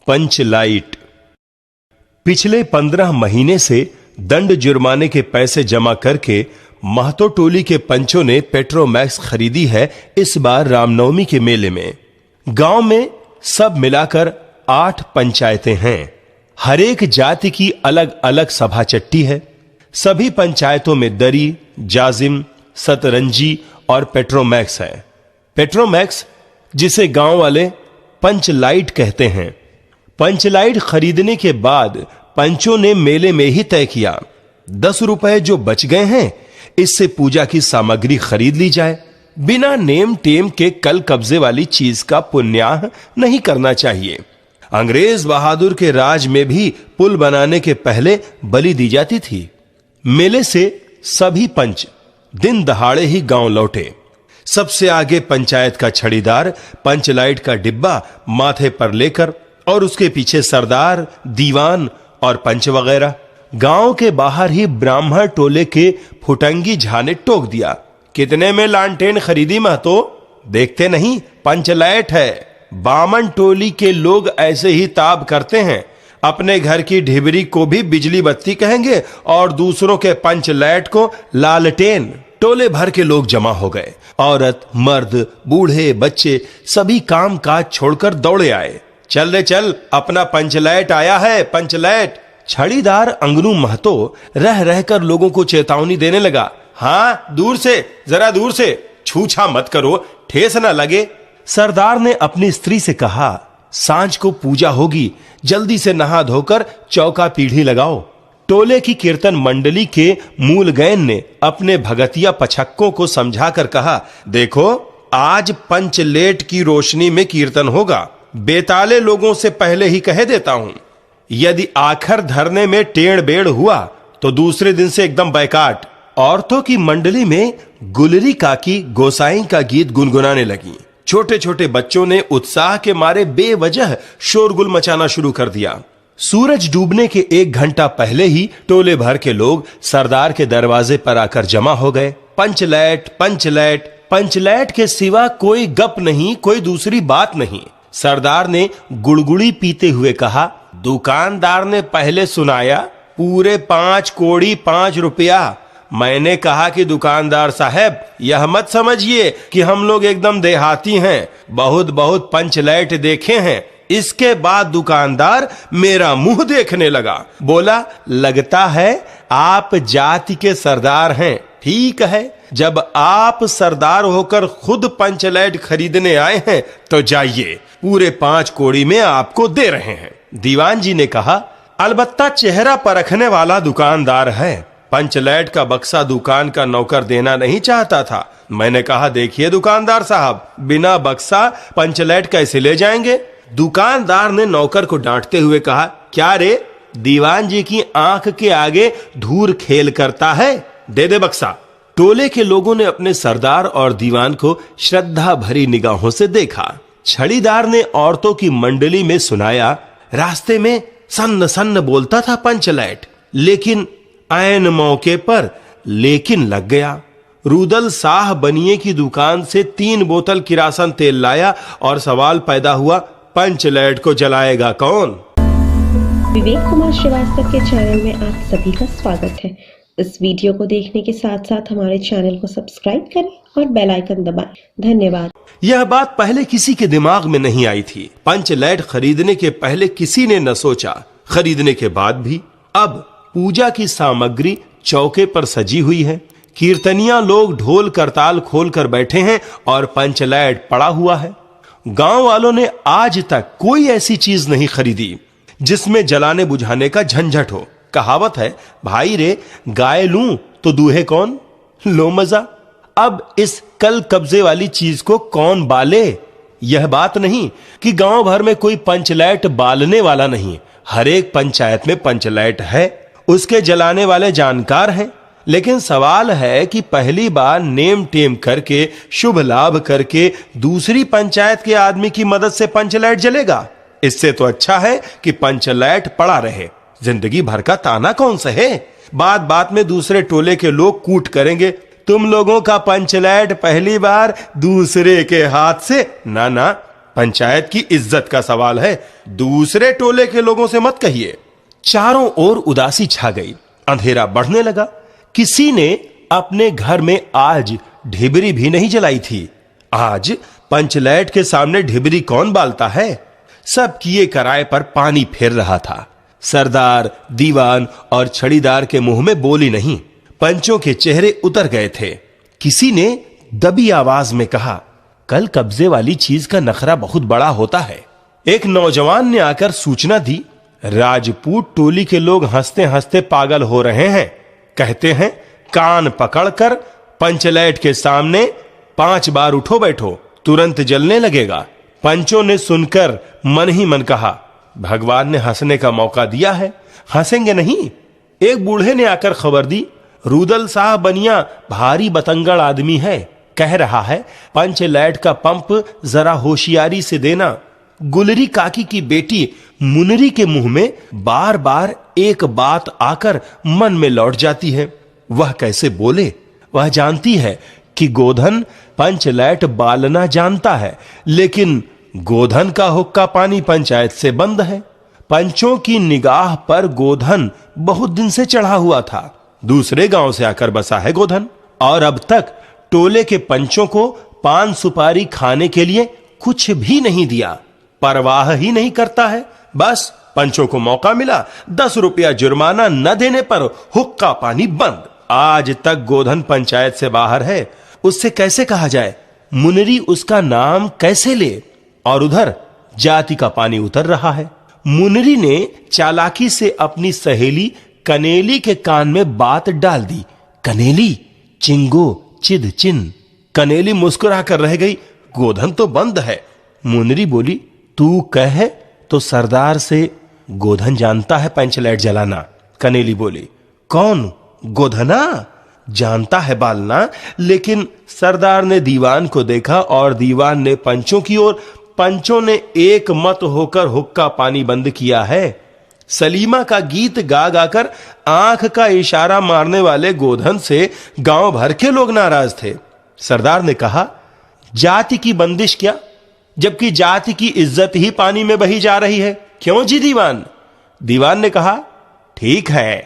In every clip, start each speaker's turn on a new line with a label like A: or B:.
A: पंच light. पिछले 15 महीने से दंड जुर्माने के पैसे जमा करके महतो टोली के पंचों ने पेट्रोमैक्स खरीदी है इस बार रामनवमी के मेले में। गांव में सब मिलाकर 8 पंचायतें हैं। हर एक जाति की अलग अलग सभा चट्टी है। सभी पंचायतों में दरी, जाजिम, सतरंजी और पेट्रोमैक्स है। पेट्रोमैक्स जिसे गांव वाले पंच लाइट कहते हैं। पंच लाइट खरीदने के बाद पंचों ने मेले में ही तय किया 10 रुपए जो बच गए हैं इससे पूजा की सामग्री खरीद ली जाए। बिना नेम टेम के कल कब्जे वाली चीज का पुण्याह नहीं करना चाहिए। अंग्रेज बहादुर के राज में भी पुल बनाने के पहले बलि दी जाती थी। मेले से सभी पंच दिन दहाड़े ही गांव लौटे। सबसे आगे पंचायत का छड़ीदार पंच लाइट का डिब्बा माथे पर लेकर और उसके पीछे सरदार, दीवान और पंच वगैरह। गांव के बाहर ही ब्राह्मण टोले के फुटंगी झा ने टोक दिया, कितने में लालटेन खरीदी महतो? देखते नहीं पंच लाइट है। बामन टोली के लोग ऐसे ही ताब करते हैं। अपने घर की ढिबरी को भी बिजली बत्ती कहेंगे और दूसरों के पंच लाइट को लालटेन। टोले भर के लोग जमा हो गए। औरत, मर्द, बूढ़े, बच्चे सभी काम काज छोड़कर दौड़े आए। चल रे चल, अपना पंच लाइट आया है, पंच लाइट। छड़ीदार अंगनू महतो रह रहकर लोगों को चेतावनी देने लगा, हाँ दूर से, जरा दूर से, छूछा मत करो, ठेस ना लगे। सरदार ने अपनी स्त्री से कहा, सांझ को पूजा होगी, जल्दी से नहा धोकर चौका पीढ़ी लगाओ। टोले की कीर्तन मंडली के मूल गैन ने अपने भगतिया पछक्कों को समझाकर कहा, देखो आज पंचलेट की रोशनी में कीर्तन होगा। बेताले लोगों से पहले ही कह देता हूं, यदि आखिर धरने में टेढ़ बेड़ हुआ तो दूसरे दिन से एकदम बैकाट। औरतों की मंडली में गुलरी काकी गोसाई का गीत गुनगुनाने लगी। छोटे छोटे बच्चों ने उत्साह के मारे बेवजह शोरगुल मचाना शुरू कर दिया। सूरज डूबने के 1 घंटा पहले ही टोले भर के लोग सरदार के दरवाजे पर आकर जमा हो गए। पंचलैट, पंचलैट, पंचलैट के सिवा कोई गप नहीं, कोई दूसरी बात नहीं। सरदार ने गुड़गुड़ी पीते हुए कहा, दुकानदार ने पहले सुनाया पूरे 5 कौड़ी 5 रुपया। मैंने कहा कि दुकानदार साहब यह मत समझिए कि हम लोग एकदम देहाती हैं, बहुत बहुत पंचलैट देखे हैं। इसके बाद दुकानदार मेरा मुंह देखने लगा, बोला, लगता है आप जाति के सरदार हैं। ठीक है, जब आप सरदार होकर खुद पंचलैट खरीदने आए हैं तो जाइए, पूरे 5 कौड़ी में आपको दे रहे हैं। दीवान जी ने कहा, अलबत्ता चेहरा परखने वाला दुकानदार है। पंचलैट का बक्सा दुकान का नौकर देना नहीं चाहता था। मैंने कहा, देखिए दुकानदार साहब, बिना बक्सा पंचलैट कैसे ले जाएंगे? दुकानदार ने नौकर को डांटते हुए कहा, क्या रे, दीवान जी की आंख के आगे धूर खेल करता है, दे दे बक्सा। टोले के लोगों ने अपने सरदार और दीवान को श्रद्धा भरी निगाहों से देखा। छड़ीदार ने औरतों की मंडली में सुनाया, रास्ते में सन्न सन्न बोलता था पंचलैट, लेकिन ऐन मौके पर लेकिन लग गया। रूदल साह बनिए की दुकान से 3 बोतल किरासन तेल लाया और सवाल पैदा हुआ, पंचलैट को जलाएगा कौन?
B: विवेक कुमार श्रीवास्तव के चैनल में आप सभी का स्वागत है। इस वीडियो को देखने के साथ साथ हमारे चैनल को सब्सक्राइब करें और बेल आइकन दबाएं। धन्यवाद।
A: यह बात पहले किसी के दिमाग में नहीं आई थी। पंचलैट खरीदने के पहले किसी ने न सोचा, खरीदने के बाद भी। अब पूजा की सामग्री चौके पर सजी हुई है। कीर्तनिया लोग ढोल करताल खोल कर बैठे हैं और पंचलैट पड़ा हुआ है। गांव वालों ने आज तक कोई ऐसी चीज नहीं खरीदी जिसमें जलाने बुझाने का झंझट हो। कहावत है, भाई रे गाय लूं तो दूहे कौन? लो मजा। अब इस कल कब्जे वाली चीज को कौन बाले? यह बात नहीं कि गांव भर में कोई पंचलैट बालने वाला नहीं। हर एक पंचायत में पंचलैट है, उसके जलाने वाले जानकार हैं। लेकिन सवाल है कि पहली बार नेम टेम करके, शुभ लाभ करके दूसरी पंचायत के आदमी की मदद से पंचलैट जलेगा। इससे तो अच्छा है कि पंचलैट पड़ा रहे, जिंदगी भर का ताना कौन सहे। बात बात में दूसरे टोले के लोग कूट करेंगे, तुम लोगों का पंचलैट पहली बार दूसरे के हाथ से। ना ना, पंचायत की इज्जत का सवाल है, दूसरे टोले के लोगों से मत कहिए। चारों ओर उदासी छा गई, अंधेरा बढ़ने लगा। किसी ने अपने घर में आज ढिबरी भी नहीं जलाई थी। आज पंचलैट के सामने ढिबरी कौन बालता है? सब किए कराए पर पानी फेर रहा था। सरदार, दीवान और छड़ीदार के मुंह में बोली नहीं। पंचों के चेहरे उतर गए थे। किसी ने दबी आवाज में कहा, कल कब्जे वाली चीज का नखरा बहुत बड़ा होता है। एक नौजवान ने आकर सूचना दी, राजपूत टोली के लोग हंसते हंसते पागल हो रहे हैं। कहते हैं कान पकड़कर पंचलैट के सामने 5 बार उठो बैठो, तुरंत जलने लगेगा। पंचों ने सुनकर मन ही मन कहा, भगवान ने हंसने का मौका दिया है, हंसेंगे नहीं। एक बूढ़े ने आकर खबर दी, रूदल साहब बनिया भारी बतंगड़ आदमी है, कह रहा है पंचलैट का पंप जरा होशियारी से देना। गुलरी काकी की बेटी मुनरी के मुंह में बार बार एक बात आकर मन में लौट जाती है। वह कैसे बोले? वह जानती है कि गोधन पंचलैट बालना जानता है, लेकिन गोधन का हुक्का पानी पंचायत से बंद है। पंचों की निगाह पर गोधन बहुत दिन से चढ़ा हुआ था। दूसरे गांव से आकर बसा है गोधन, और अब तक टोले के पंचों को पान सुपारी खाने के लिए कुछ भी नहीं दिया। परवाह ही नहीं करता है। बस पंचों को मौका मिला, 10 रुपया जुर्माना न देने पर हुक्का पानी बंद। आज तक गोधन पंचायत से बाहर है, उससे कैसे कहा जाए? मुनरी उसका नाम कैसे ले? और उधर जाति का पानी उतर रहा है। मुनरी ने चालाकी से अपनी सहेली कनेली के कान में बात डाल दी, कनेली चिंगो चिद चिन। कनेली मुस्कुरा कर रह गई, गोधन तो बंद है। मुनरी बोली, तू कहे तो सरदार से गोधन जानता है पंचलैट जलाना। कनेली बोली, कौन? गोधना जानता है बालना, लेकिन सरदार ने दीवान को देखा और दीवान ने पंचों की ओर। पंचों ने एक मत होकर हुक्का पानी बंद किया है। सलीमा का गीत गा गाकर आंख का इशारा मारने वाले गोधन से गांव भर के लोग नाराज थे। सरदार ने कहा, जाति की बंदिश क्या, जबकि जाति की इज्जत ही पानी में बही जा रही है। क्यों जी दीवान? दीवान ने कहा, ठीक है।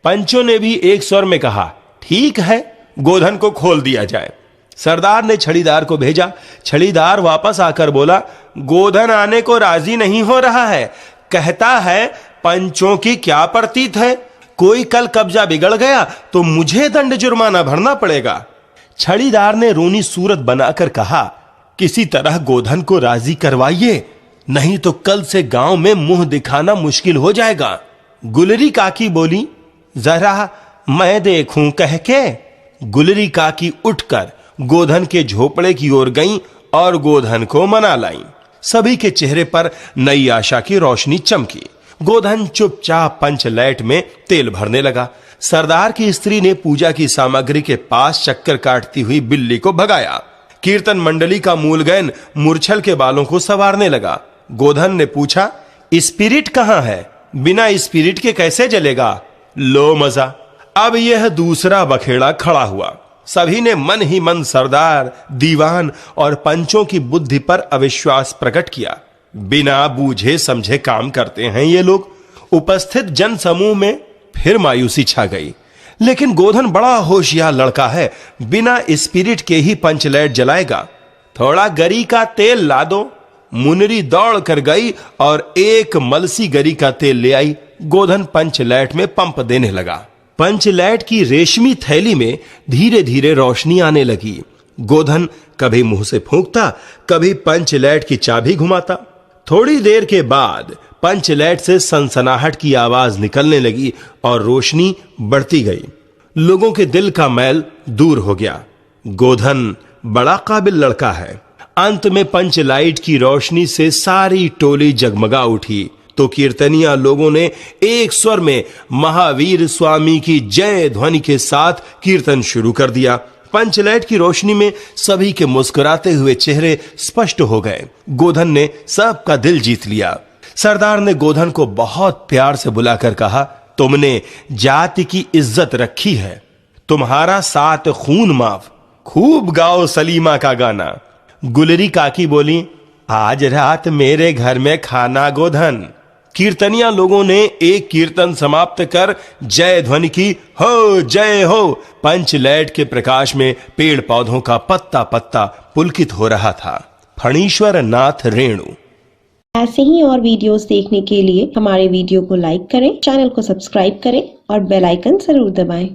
A: पंचों ने भी एक स्वर में कहा, ठीक है, गोधन को खोल दिया जाए। सरदार ने छड़ीदार को भेजा। छड़ीदार वापस आकर बोला, गोधन आने को राजी नहीं हो रहा है। कहता है पंचों की क्या प्रतीत है, कोई कल कब्जा बिगड़ गया तो मुझे दंड जुर्माना भरना पड़ेगा। छड़ीदार ने रोनी सूरत बनाकर कहा, किसी तरह गोधन को राजी करवाइए, नहीं तो कल से गांव में मुंह दिखाना मुश्किल हो जाएगा। गुलरी काकी बोली, जरा मैं देखूं कह के। गुलरी काकी उठकर गोधन के झोपड़े की ओर गईं और गोधन को मना लाईं। सभी के चेहरे पर नई आशा की रोशनी चमकी। गोधन चुपचाप पंचलैट में तेल भरने लगा। सरदार की स्त्री ने पूजा की सामग्री के पास चक्कर काटती हुई बिल्ली को भगाया। कीर्तन मंडली का मूलगैन मूर्छल के बालों को संवारने लगा। गोधन ने पूछा, स्पिरिट कहां है? बिना स्पिरिट के कैसे जलेगा? लो मजा। अब यह दूसरा बखेड़ा खड़ा हुआ। सभी ने मन ही मन सरदार, दीवान और पंचों की बुद्धि पर अविश्वास प्रकट किया। बिना बूझे समझे काम करते हैं ये लोग। उपस्थित जन समूह में फिर मायूसी छा गई। लेकिन गोधन बड़ा होशियार लड़का है, बिना स्पिरिट के ही पंचलैट जलाएगा। थोड़ा गरी का तेल ला दो। मुनरी दौड़ कर गई और एक मलसी गरी का तेल ले आई। गोधन पंचलैट में पंप देने लगा। पंचलैट की रेशमी थैली में धीरे धीरे रोशनी आने लगी। गोधन कभी मुंह से फूंकता, कभी पंचलैट की चाबी घुमाता। थोड़ी देर के बाद पंचलैट से सनसनाहट की आवाज निकलने लगी और रोशनी बढ़ती गई। लोगों के दिल का मैल दूर हो गया। गोधन बड़ा काबिल लड़का है। अंत में पंचलाइट की रोशनी से सारी टोली जगमगा उठी तो कीर्तनिया लोगों ने एक स्वर में महावीर स्वामी की जय ध्वनि के साथ कीर्तन शुरू कर दिया। पंचलैट की रोशनी में सभी के मुस्कुराते हुए चेहरे स्पष्ट हो गए। गोधन ने सबका दिल जीत लिया। सरदार ने गोधन को बहुत प्यार से बुलाकर कहा, तुमने जाति की इज्जत रखी है, तुम्हारा 7 खून माफ। खूब गाओ सलीमा का गाना। गुलरी काकी बोली, आज रात मेरे घर में खाना गोधन। कीर्तनिया लोगों ने एक कीर्तन समाप्त कर जय ध्वनि की, हो जय हो। पंच लाइट के प्रकाश में पेड़ पौधों का पत्ता पत्ता पुलकित हो रहा था। फणीश्वर नाथ रेणु।
B: ऐसे ही और वीडियोस देखने के लिए हमारे वीडियो को लाइक करें, चैनल को सब्सक्राइब करें और बेल आइकन जरूर दबाएं।